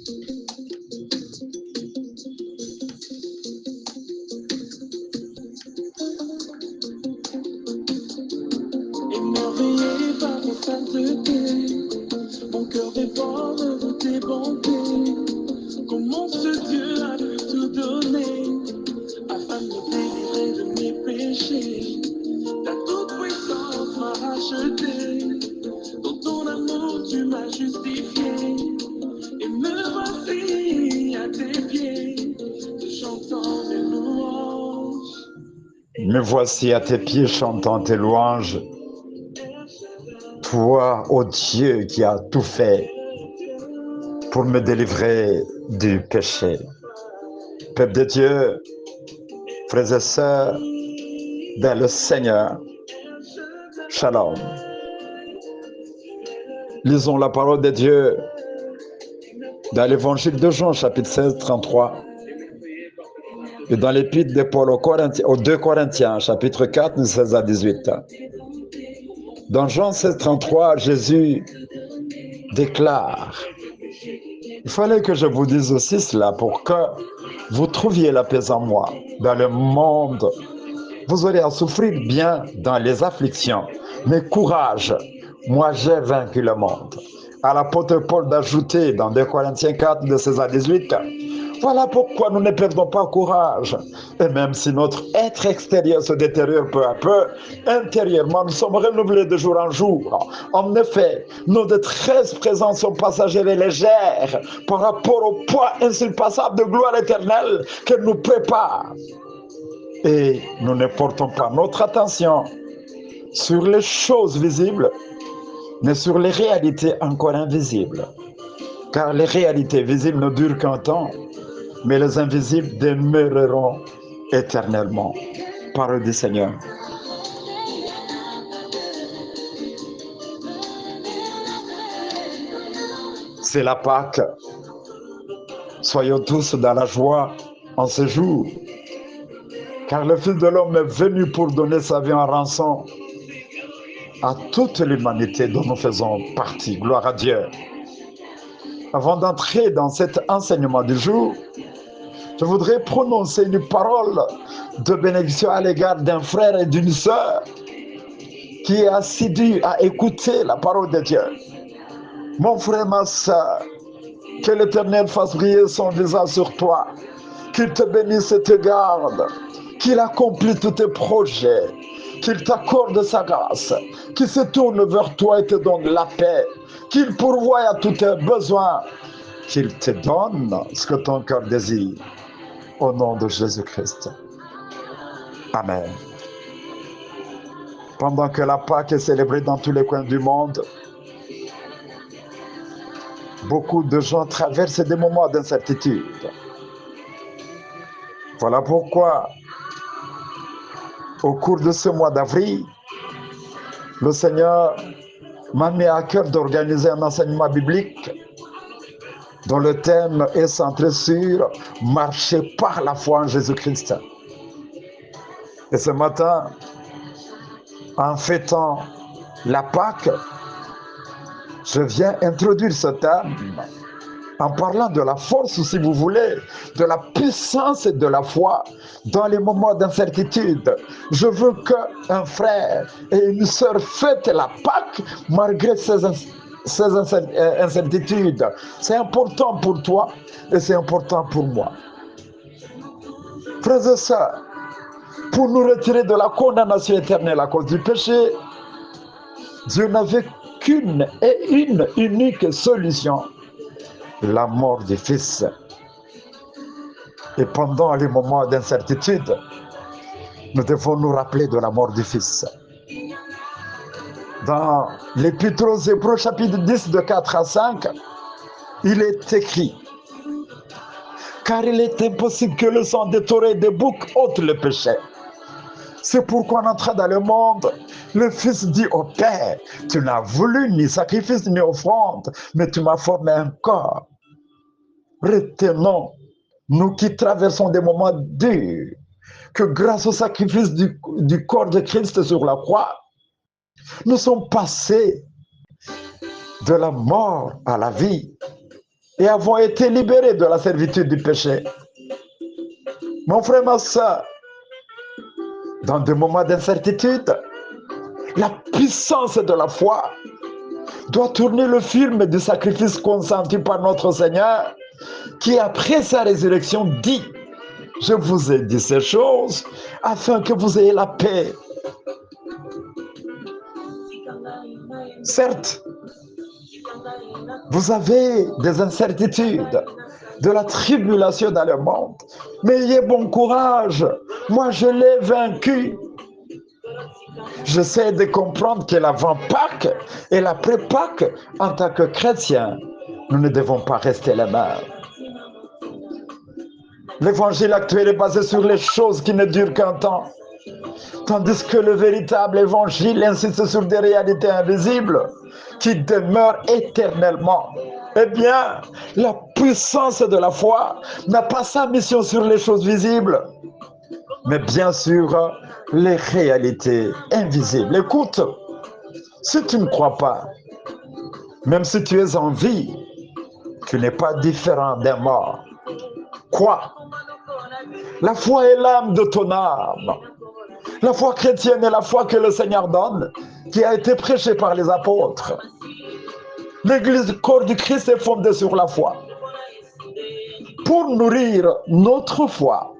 Émerveillé par ta sainteté, mon cœur déborde de tes bontés. Comment ce Dieu a pu tout donner afin de me délivrer de mes péchés? Ta toute puissance m'a racheté, dans ton amour tu m'as justifié. Et me voici à tes pieds, te chantant des louanges. Me voici à tes pieds chantant tes louanges. Toi, ô Dieu, qui as tout fait pour me délivrer du péché. Peuple de Dieu, frères et sœurs, dans le Seigneur, Shalom. Lisons la parole de Dieu dans l'évangile de Jean, chapitre 16, 33. Et dans l'épître de Paul aux 2 Corinthiens, chapitre 4, 16 à 18. Dans Jean 16, 33, Jésus déclare: il fallait que je vous dise aussi cela pour que vous trouviez la paix en moi. Dans le monde, vous aurez à souffrir bien dans les afflictions. Mais courage, moi j'ai vaincu le monde. À l'apôtre Paul d'ajouter dans 2 Corinthiens 4, de 16 à 18, voilà pourquoi nous ne perdons pas courage. Et même si notre être extérieur se détériore peu à peu, intérieurement, nous sommes renouvelés de jour en jour. En effet, nos détresses présentes sont passagères et légères par rapport au poids insurpassable de gloire éternelle qu'elle nous prépare. Et nous ne portons pas notre attention sur les choses visibles, mais sur les réalités encore invisibles. Car les réalités visibles ne durent qu'un temps, mais les invisibles demeureront éternellement. Parole du Seigneur. C'est la Pâque. Soyons tous dans la joie en ce jour, car le Fils de l'homme est venu pour donner sa vie en rançon à toute l'humanité dont nous faisons partie. Gloire à Dieu. Avant d'entrer dans cet enseignement du jour, je voudrais prononcer une parole de bénédiction à l'égard d'un frère et d'une sœur qui est assidu à écouter la parole de Dieu. Mon frère, ma sœur, que l'Éternel fasse briller son visage sur toi, qu'il te bénisse et te garde, qu'il accomplisse tous tes projets, qu'il t'accorde sa grâce, qu'il se tourne vers toi et te donne la paix, qu'il pourvoie à tous tes besoins, qu'il te donne ce que ton cœur désire. Au nom de Jésus-Christ. Amen. Pendant que la Pâque est célébrée dans tous les coins du monde, beaucoup de gens traversent des moments d'incertitude. Voilà pourquoi, au cours de ce mois d'avril, le Seigneur m'a mis à cœur d'organiser un enseignement biblique dont le thème est centré sur marcher par la foi en Jésus-Christ. Et ce matin, en fêtant la Pâque, je viens introduire ce thème en parlant de la force, si vous voulez, de la puissance et de la foi dans les moments d'incertitude. Je veux qu'un frère et une sœur fêtent la Pâque malgré ces incertitudes. C'est important pour toi et c'est important pour moi. Frères et sœurs, pour nous retirer de la condamnation éternelle à cause du péché, Dieu n'avait qu'une et une unique solution: la mort du Fils. Et pendant les moments d'incertitude, nous devons nous rappeler de la mort du Fils. Dans l'Épître aux Hébreux, chapitre 10, de 4 à 5, il est écrit: car il est impossible que le sang des taureaux et des boucs ôte le péché. C'est pourquoi en entrant dans le monde, le Fils dit au Père: tu n'as voulu ni sacrifice ni offrande, mais tu m'as formé un corps. Retenons, nous qui traversons des moments durs, que grâce au sacrifice du corps de Christ sur la croix, nous sommes passés de la mort à la vie. et avons été libérés de la servitude du péché. Mon frère, ma soeur, dans des moments d'incertitude, la puissance de la foi doit tourner le film du sacrifice consenti par notre Seigneur, qui après sa résurrection dit: je vous ai dit ces choses afin que vous ayez la paix. Certes, vous avez des incertitudes, de la tribulation dans le monde, mais ayez bon courage, moi je l'ai vaincu. J'essaie de comprendre que l'avant Pâques et l'après Pâques, en tant que chrétiens, nous ne devons pas rester les mêmes. L'évangile actuel est basé sur les choses qui ne durent qu'un temps, tandis que le véritable évangile insiste sur des réalités invisibles qui demeurent éternellement. Eh bien, la puissance de la foi n'a pas sa mission sur les choses visibles, mais bien sûr les réalités invisibles. Écoute, si tu ne crois pas, même si tu es en vie, tu n'es pas différent d'un mort. Quoi? La foi est l'âme de ton âme. La foi chrétienne est la foi que le Seigneur donne, qui a été prêchée par les apôtres. L'Église du corps du Christ est fondée sur la foi. Pour nourrir notre foi,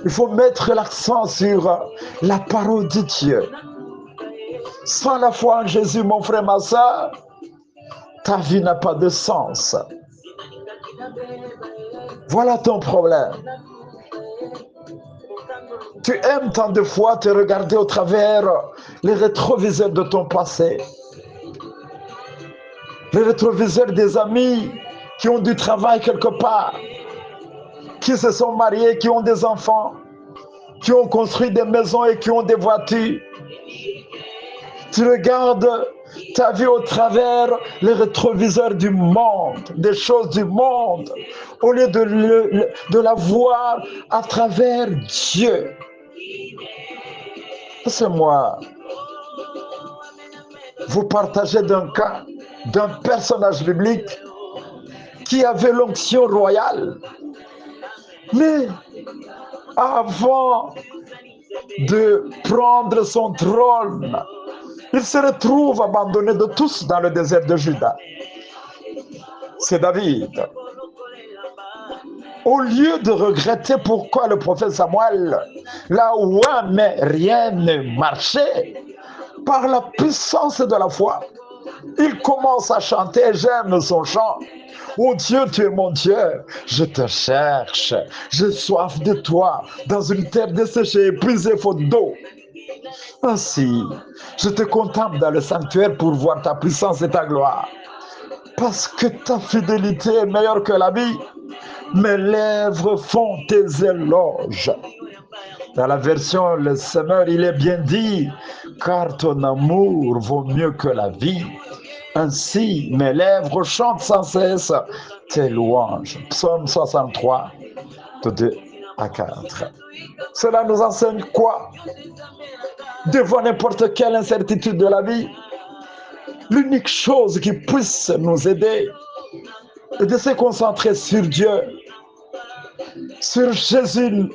il faut mettre l'accent sur la parole de Dieu. Sans la foi en Jésus, mon frère, ma soeur, ta vie n'a pas de sens. Voilà ton problème. Tu aimes tant de fois te regarder au travers les rétroviseurs de ton passé. Les rétroviseurs des amis qui ont du travail quelque part, qui se sont mariés, qui ont des enfants, qui ont construit des maisons et qui ont des voitures. Tu regardes ta vie au travers les rétroviseurs du monde, des choses du monde, au lieu de la voir à travers Dieu. Laissez-moi vous partager d'un cas d'un personnage biblique qui avait l'onction royale, mais avant de prendre son trône, il se retrouve abandonné de tous dans le désert de Juda. C'est David. Au lieu de regretter pourquoi le prophète Samuel l'a oué, mais rien ne marchait, par la puissance de la foi, il commence à chanter. J'aime son chant. Oh Dieu, tu es mon Dieu, je te cherche, j'ai soif de toi, dans une terre desséchée, épuisée, faute d'eau. Ainsi, je te contemple dans le sanctuaire pour voir ta puissance et ta gloire. Parce que ta fidélité est meilleure que la vie, mes lèvres font tes éloges. Dans la version Le Semeur, il est bien dit, car ton amour vaut mieux que la vie. Ainsi, mes lèvres chantent sans cesse tes louanges. Psaume 63, de 2 à 4. Cela nous enseigne quoi? Devant n'importe quelle incertitude de la vie, l'unique chose qui puisse nous aider est de se concentrer sur Dieu, sur Jésus,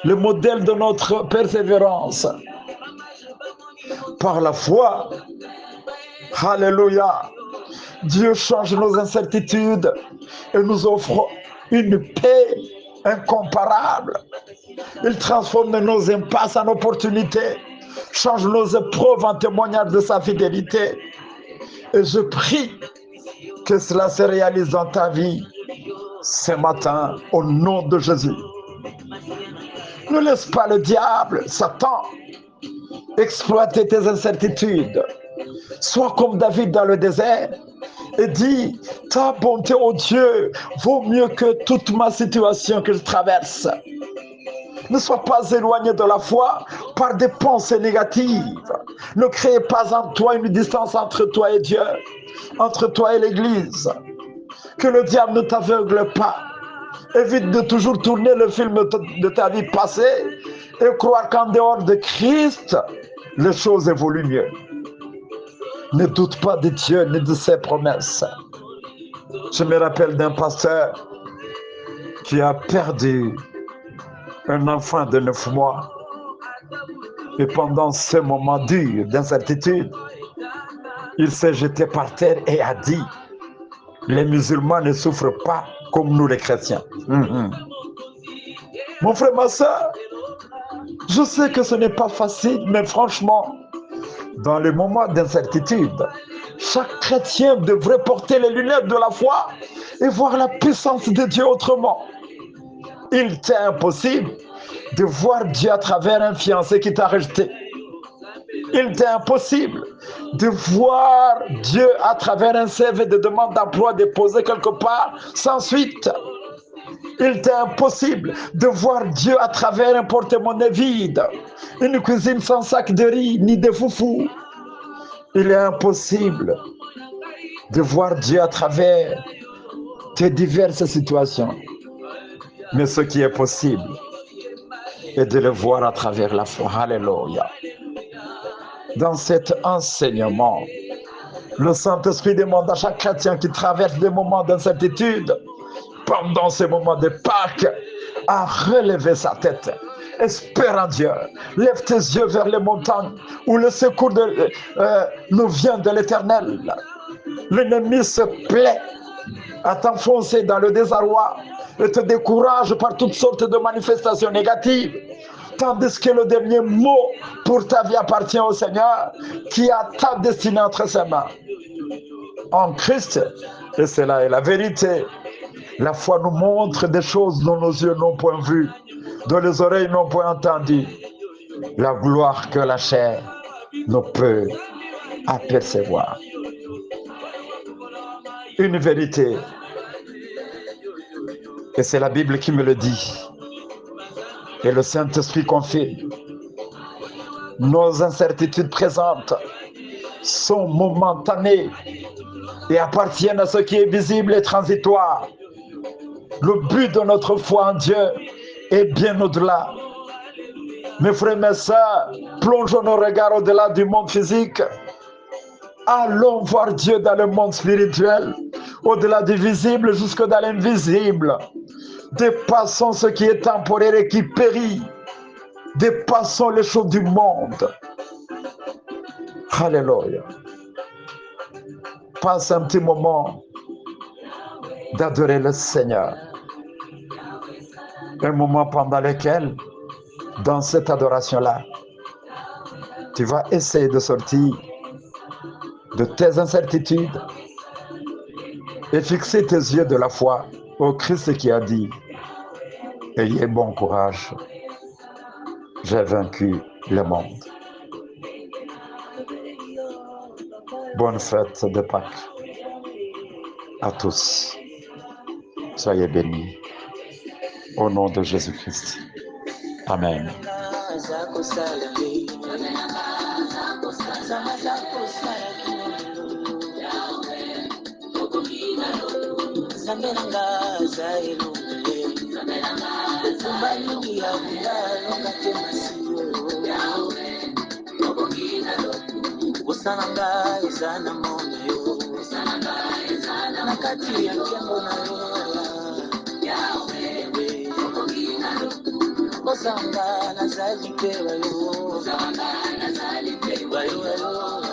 le modèle de notre persévérance. Par la foi, alléluia, Dieu change nos incertitudes et nous offre une paix incomparable. Il transforme nos impasses en opportunités, change nos épreuves en témoignage de sa fidélité. Et je prie que cela se réalise dans ta vie ce matin au nom de Jésus. Ne laisse pas le diable, Satan, exploiter tes incertitudes. Sois comme David dans le désert et dis, ta bonté, ô Dieu, vaut mieux que toute ma situation que je traverse. Ne sois pas éloigné de la foi par des pensées négatives. Ne crée pas en toi une distance entre toi et Dieu, entre toi et l'Église. Que le diable ne t'aveugle pas. Évite de toujours tourner le film de ta vie passée et croire qu'en dehors de Christ, les choses évoluent mieux. Ne doute pas de Dieu ni de ses promesses. Je me rappelle d'un pasteur qui a perdu un enfant de 9 mois. Et pendant ce moment dur d'incertitude, il s'est jeté par terre et a dit, les musulmans ne souffrent pas comme nous les chrétiens. Mon frère, ma soeur, je sais que ce n'est pas facile, mais franchement, dans les moments d'incertitude, chaque chrétien devrait porter les lunettes de la foi et voir la puissance de Dieu autrement. Il t'est impossible de voir Dieu à travers un fiancé qui t'a rejeté. Il t'est impossible de voir Dieu à travers un CV de demande d'emploi déposé quelque part sans suite. Il t'est impossible de voir Dieu à travers un porte-monnaie vide, une cuisine sans sac de riz ni de foufou. Il est impossible de voir Dieu à travers tes diverses situations. Mais ce qui est possible est de le voir à travers la foi. Alléluia. Dans cet enseignement, le Saint-Esprit demande à chaque chrétien qui traverse des moments d'incertitude, pendant ces moments de Pâques, à relever sa tête. Espère en Dieu. Lève tes yeux vers les montagnes où le secours nous vient de l'Éternel. L'ennemi se plaît à t'enfoncer dans le désarroi et te décourage par toutes sortes de manifestations négatives. Tandis que le dernier mot pour ta vie appartient au Seigneur qui a ta destinée entre ses mains. En Christ, et cela est la vérité. La foi nous montre des choses dont nos yeux n'ont point vues, dont les oreilles n'ont point entendu. La gloire que la chair ne peut apercevoir. Une vérité, et c'est la Bible qui me le dit, et le Saint-Esprit confirme. Nos incertitudes présentes sont momentanées et appartiennent à ce qui est visible et transitoire. Le but de notre foi en Dieu est bien au-delà. Mes frères et mes sœurs, plongeons nos regards au-delà du monde physique. Allons voir Dieu dans le monde spirituel, au-delà du visible jusque dans l'invisible. Dépassons ce qui est temporaire et qui périt. Dépassons les choses du monde. Alléluia. Passe un petit moment d'adorer le Seigneur. Un moment pendant lequel, dans cette adoration-là, tu vas essayer de sortir de tes incertitudes et fixer tes yeux de la foi au Christ qui a dit, ayez bon courage, j'ai vaincu le monde. Bonne fête de Pâques à tous. Soyez bénis. Au nom de Jésus-Christ. Amen. Osanga nazali pe wayo